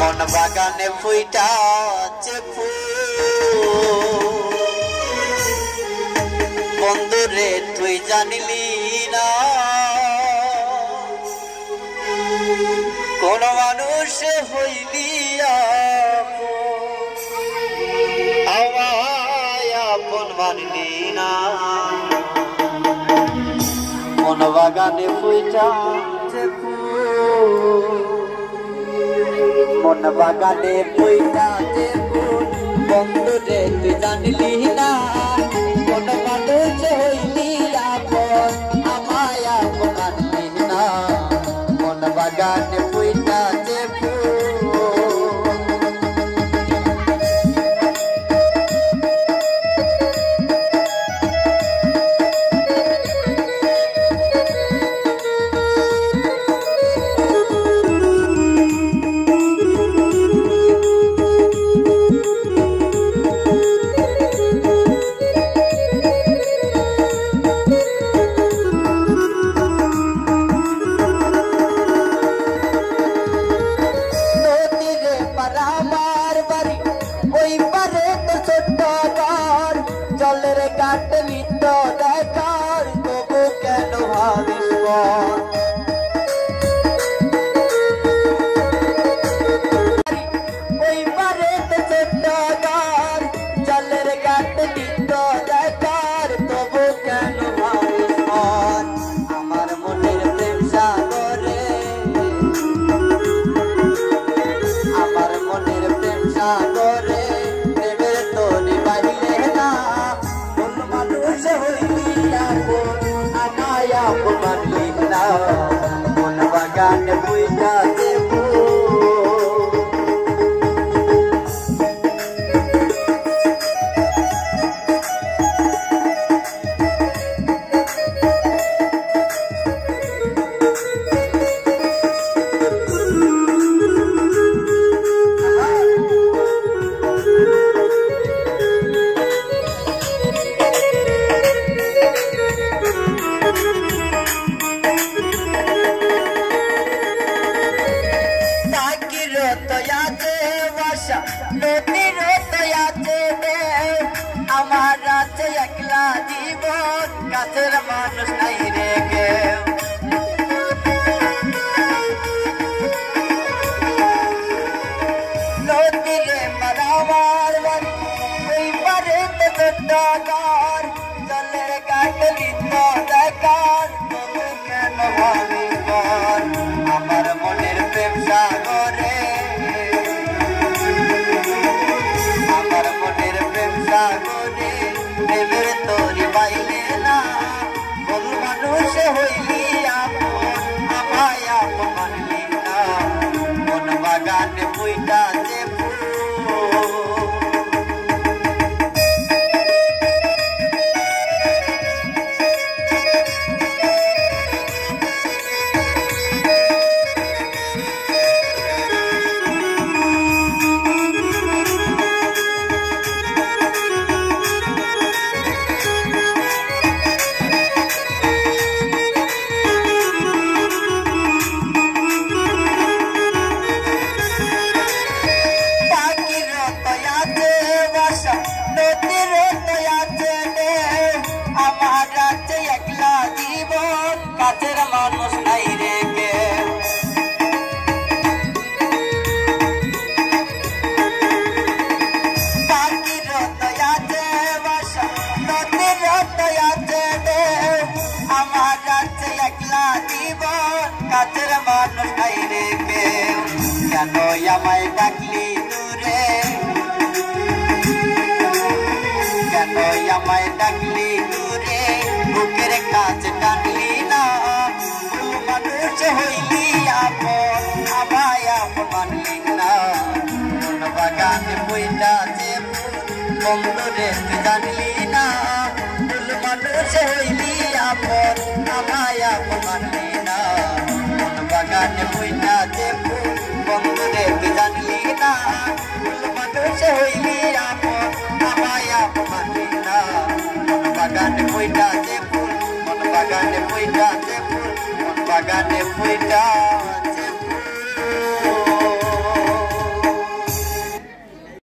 মন বাগানে ফুইটাছে ফুল বন্ধুরে তুই জানিলি না কোন মানুষ হইলি আমায় আপন মানলি না মন বাগানে ফুইটাছে ফুল মন বাগানে ফুইটাছে ফুল বন্ধুরে তুই জানিলি না কোন মানুষ হইলি আপন আমায় আপন মানলি না মন বাগানে ফুইটাছে জলের কাটলি তো দেখার তবু কেন ভাবিস ওই পারে তো ছোট্ট ঘর জলের কাটলি তো দেখার তবু কেন ভাবিস আমার মনের প্রেম সাগরে আমার মনের প্রেম সাগরে প্রেমের তরি বাহিরে না মন বাগানে ফুইটাছে নদীর তয়াতে আমার রাতে একলা জীবন কাছের মানুষ নাই রে কেউ নদীরে মারামার বাড়ি ওই পারে তো ছোট্ট ঘর জলের কাটলি তো দেখার তবু কেন ভাবি আমার মনের প্রেম সাগরে আমার মনের প্রেম সাগরে প্রেমের তরি পাইলে না কোন মানুষ হইলি আপন আমায় আপন মানলি না মন বাগানে ফুইটাছে আমার রাতে একলা জীবন কাছের মানুষ নাই রে কেউ পাখির দয়াতে বাসা নদীর দয়াতে আমার রাতে একলা জীবন কাছের মানুষ নাই রে কেউ কেন আমায় ডাকলি দূরে কেন আমায় ডাকলি দূরে বুকের কাছে টানলি না মানুষ হইলি আপন আমায় আপন মানলি না মন বাগানে ফুইটাছে বন্ধুরে তুই জানলি না মানুষ হইলি আপন আমায় আপন মানলি না মন বাগানে ফুইটাছে বন্ধুরে তুই জানলি না মানুষ হইলি আপন আমায় আপন মানলি না মন বাগানে ফুইটাছে মন বাগানে ফুইটাছে মন বাগানে ফুইটাছে